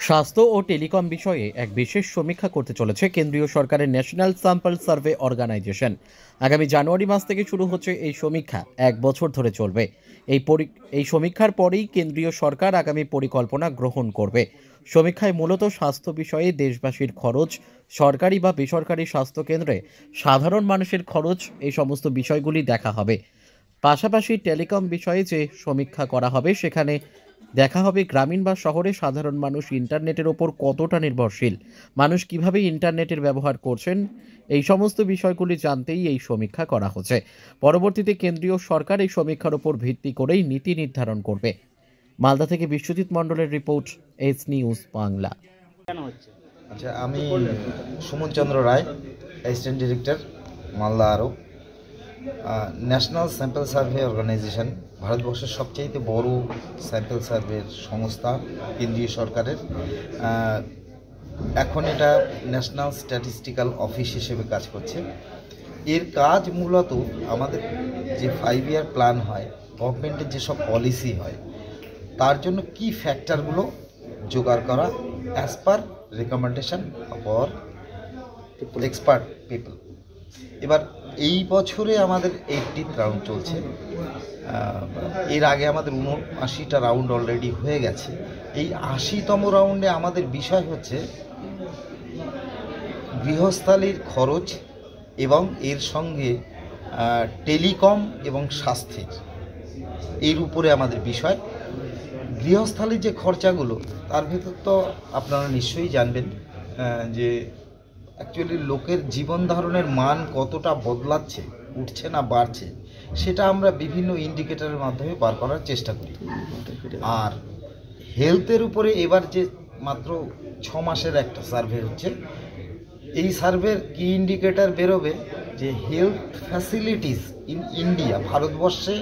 স্বাস্থ্য ও টেলিকম বিষয়ে এক বিশেষ সমীক্ষা করতে চলেছে কেন্দ্রীয় সরকারের ন্যাশনাল স্যাম্পল সার্ভে অর্গানাইজেশন। আগামী জানুয়ারি মাস থেকে শুরু হচ্ছে এই সমীক্ষা, 1 বছর ধরে চলবে। এই সমীক্ষার পরেই কেন্দ্রীয় সরকার আগামী পরিকল্পনা গ্রহণ করবে। সমীক্ষায় মূলত স্বাস্থ্য বিষয়ে দেশবাসীর খরচ, সরকারি বা বেসরকারি স্বাস্থ্য কেন্দ্রে সাধারণ মানুষের খরচ, এই সমস্ত বিষয়গুলি দেখা হবে। পাশাপাশি টেলিকম বিষয়ে যে সমীক্ষা করা হবে সেখানে দেখা হবে গ্রামীণ বা শহরে সাধারণ মানুষ ইন্টারনেটের ওপর কতটা নির্ভরশীল, মানুষ কিভাবে ইন্টারনেটের ব্যবহার করছেন, এই সমস্ত বিষয়গুলি জানতেই এই সমীক্ষা করা হচ্ছে। পরবর্তীতে কেন্দ্রীয় সরকার এই সমীক্ষার ওপর ভিত্তি করেই নীতি নির্ধারণ করবে। মালদা থেকে বিশ্বজিৎ মণ্ডলের রিপোর্ট, এস নিউজ বাংলা। আচ্ছা, আমি সুমন চন্দ্র রায়, অ্যাসিস্ট্যান্ট ডিরেক্টর, মালদা আরও। ন্যাশনাল স্যাম্পল সার্ভে অর্গানাইজেশন ভারতবর্ষের সবচাইতে বড় স্যাম্পল সার্ভের সংস্থা, কেন্দ্রীয় সরকারের। এখন এটা ন্যাশনাল স্ট্যাটিস্টিক্যাল অফিস হিসেবে কাজ করছে। এর কাজ মূলত আমাদের যে 5 ইয়ার প্ল্যান হয়, গভর্নমেন্টের যেসব পলিসি হয়, তার জন্য কি ফ্যাক্টরগুলো জোগাড় করা as per recommendation for expert people. এবার এই বছরে আমাদের 80th রাউন্ড চলছে। এর আগে আমাদের 79টা রাউন্ড অলরেডি হয়ে গেছে। এই 80তম রাউন্ডে আমাদের বিষয় হচ্ছে গৃহস্থালির খরচ এবং এর সঙ্গে টেলিকম এবং স্বাস্থ্যের, এর উপরে আমাদের বিষয়। গৃহস্থালির যে খরচাগুলো, তার ভেতর তো আপনারা নিশ্চয়ই জানবেন যে অ্যাকচুয়ালি লোকের জীবন ধারণের মান কতটা বদলাচ্ছে, উঠছে না বাড়ছে, সেটা আমরা বিভিন্ন ইন্ডিকেটরের মাধ্যমে বার করার চেষ্টা করি। আর হেলথের উপরে এবার যে মাত্র 6 মাসের একটা সার্ভে হচ্ছে, এই সার্ভের কি ইন্ডিকেটর বেরোবে যে হেলথ ফ্যাসিলিটিস ইন ইন্ডিয়া, ভারতবর্ষে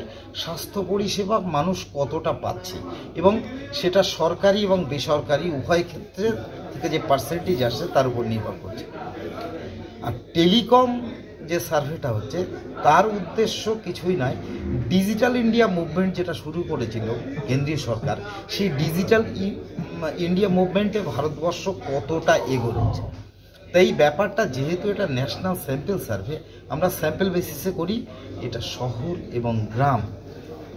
স্বাস্থ্য পরিষেবা মানুষ কতটা পাচ্ছে, এবং সেটা সরকারি এবং বেসরকারি উভয় ক্ষেত্রে থেকে যে পার্সেন্টেজ আসছে তার উপর নির্ভর করছে। আর টেলিকম যে সার্ভেটা হচ্ছে, তার উদ্দেশ্য কিছুই নয়, ডিজিটাল ইন্ডিয়া মুভমেন্ট যেটা শুরু করেছিল কেন্দ্রীয় সরকার, সেই ডিজিটাল ইন্ডিয়া মুভমেন্টে ভারতবর্ষ কতটা এগোচ্ছে। তাই ব্যাপারটা, যেহেতু এটা ন্যাশনাল স্যাম্পল সার্ভে, আমরা স্যাম্পল বেসিসে করি। এটা শহর এবং গ্রাম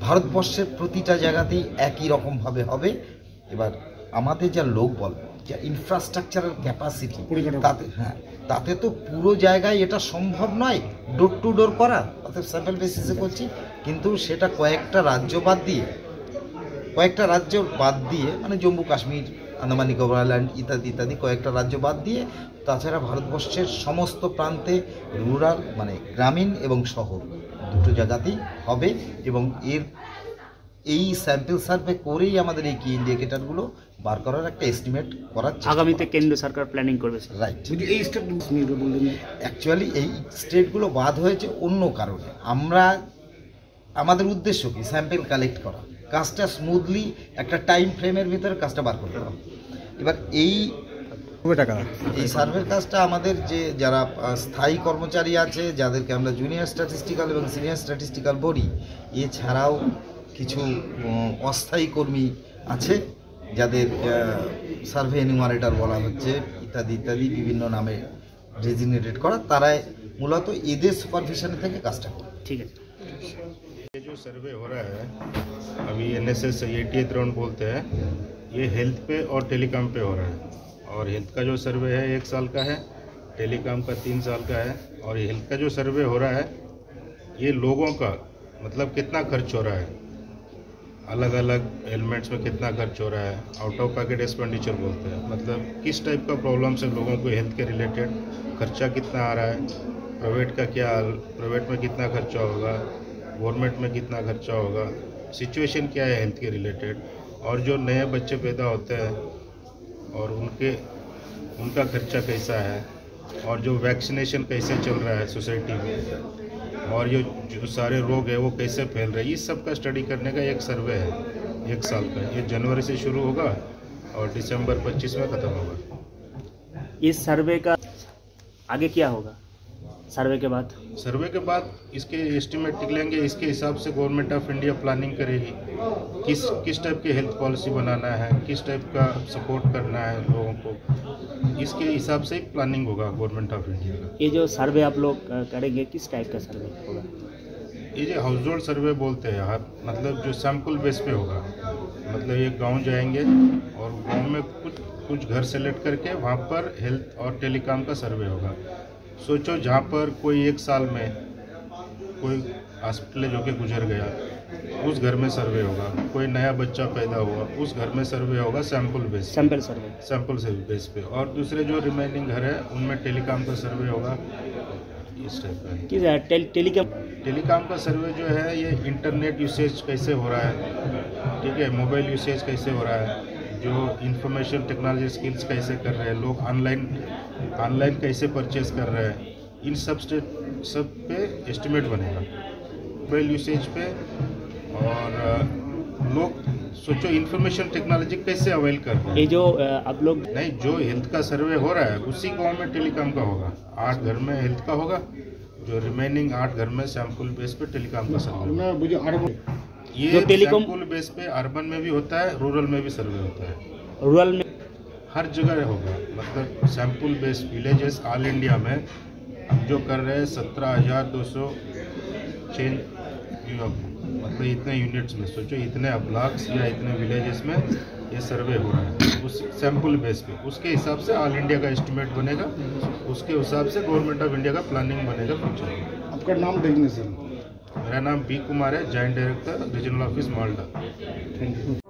ভারতবর্ষের প্রতিটা জায়গাতেই একই রকমভাবে হবে। এবার আমাদের যা লোকবল, যা ইনফ্রাস্ট্রাকচারাল ক্যাপাসিটি, তাতে তো পুরো জায়গায় এটা সম্ভব নয় ডোর টু ডোর করা, অর্থাৎ স্যাম্পল বেসিসে করছি। কিন্তু সেটা কয়েকটা রাজ্য বাদ দিয়ে মানে জম্মু কাশ্মীর, আন্দামান নিকোবর আইল্যান্ড ইত্যাদি ইত্যাদি কয়েকটা রাজ্য বাদ দিয়ে, তাছাড়া ভারতবর্ষের সমস্ত প্রান্তে রুরাল মানে গ্রামীণ এবং শহর দুটো জায়গাতেই হবে। এবং এই স্যাম্পল সার্ভে করেই আমাদের এই কি ইন্ডিকেটরগুলো বার করার একটা এস্টিমেট করার আগামীতে কেন্দ্র সরকার প্ল্যানিং করবে। রাইট। এই স্টেট অ্যাকচুয়ালি এই স্টেটগুলো বাদ হয়েছে অন্য কারণে। আমাদের উদ্দেশ্য কি, স্যাম্পল কালেক্ট করা, কাজটা স্মুথলি একটা টাইম ফ্রেমের ভিতরে কাজটা বার করতে হবে। এবার এই সার্ভের কাজটা আমাদের যে যারা স্থায়ী কর্মচারী আছে, যাদেরকে আমরা জুনিয়র স্ট্যাটিস্টিক্যাল এবং সিনিয়র স্ট্যাটিস্টিক্যাল বলি, এছাড়াও কিছু অস্থায়ী কর্মী আছে যাদের সার্ভে এনিউমারেটর বলা হচ্ছে, ইত্যাদি ইত্যাদি বিভিন্ন নামে ডেজিগনেটেড করা, তারাই মূলত এদের সুপারভিশনে থেকে কাজটা করে। ঠিক আছে। ये जो सर्वे हो रहा है अभी NSS 80th राउंड बोलते हैं, ये हेल्थ पे और टेलीकॉम पे हो रहा है। और हेल्थ का जो सर्वे है 1 साल का है, टेलीकॉम का 3 साल का है। और हेल्थ का जो सर्वे हो रहा है, ये लोगों का मतलब कितना खर्च हो रहा है, अलग अलग एलिमेंट्स में कितना खर्च हो रहा है, आउट ऑफ पॉकेट एक्सपेंडिचर बोलते हैं, मतलब किस टाइप का प्रॉब्लम से लोगों को हेल्थ के रिलेटेड खर्चा कितना आ रहा है, प्राइवेट में कितना खर्चा होगा, गवर्नमेंट में कितना खर्चा होगा, सिचुएशन क्या है हेल्थ के रिलेटेड, और जो नए बच्चे पैदा होते हैं और उनका खर्चा कैसा है, और जो वैक्सीनेशन कैसे चल रहा है सोसाइटी में, और जो सारे रोग है वो कैसे फैल रहे हैं, इस सब का स्टडी करने का एक सर्वे है 1 साल का। ये जनवरी से शुरू होगा और दिसंबर 25 में ख़त्म होगा। इस सर्वे का आगे क्या होगा? सर्वे के बाद सर्वे के बाद इसके एस्टिमेट निकलेंगे, इसके हिसाब से गवर्नमेंट ऑफ इंडिया प्लानिंग करेगी किस टाइप की हेल्थ पॉलिसी बनाना है, किस टाइप का सपोर्ट करना है लोगों को, इसके हिसाब से ही प्लानिंग होगा गवर्नमेंट ऑफ इंडिया का। ये जो सर्वे आप लोग करेंगे किस टाइप का सर्वे होगा? ये जो हाउस होल्ड सर्वे बोलते हैं, मतलब जो सैंपल बेस पे होगा, मतलब ये गांव जाएंगे और गांव में कुछ घर सेलेक्ट करके वहाँ पर हेल्थ और टेलीकॉम का सर्वे होगा। सोचो जहाँ पर कोई एक साल में कोई हॉस्पिटल जो कि गुजर गया, उस घर में सर्वे होगा, कोई नया बच्चा पैदा हुआ, उस घर में सर्वे होगा सैंपल बेस पे, और दूसरे जो रिमेनिंग घर है उनमें टेलीकॉम का सर्वे होगा। इस टाइप का है। किस टेलीकॉम का सर्वे जो है, ये इंटरनेट यूसेज कैसे हो रहा है, ठीक है, मोबाइल यूसेज कैसे हो रहा है, जो इंफॉर्मेशन टेक्नोलॉजी स्किल्स कैसे कर रहे हैं लोग, ऑनलाइन कैसे परचेज कर रहे हैं, इन सब पे एस्टिमेट बनेगा मोबाइल यूसेज पे। और लोग सोचो इंफॉर्मेशन टेक्नोलॉजी कैसे अवेल कर रहे हैं। ये जो आप लोग नहीं, जो हेल्थ का सर्वे हो रहा है उसी गाँव में टेलीकॉम का होगा। 8 घर में हेल्थ का होगा, जो रिमेनिंग 8 घर में सैंपल बेस पे टेलीकॉम का सर्वे होगा। ये सैंपल बेस पे अर्बन में भी होता है, रूरल में भी सर्वे होता है। रूरल में हर जगह होगा, मतलब sample base villages all India में अब जो कर रहे हैं 17,200 चेंज, मतलब इतने यूनिट्स में, सोचो इतने ब्लॉक्स या इतने विलेजेस में ये सर्वे हो रहा है उस सैंपल बेस पे। उसके हिसाब से ऑल इंडिया का एस्टिमेट बनेगा, उसके हिसाब से गवर्नमेंट ऑफ इंडिया का प्लानिंग बनेगा फ्यूचर में। आपका नाम डेजिग्नेशन? मेरा नाम बी कुमार है, joint director regional office Malda. Thank you.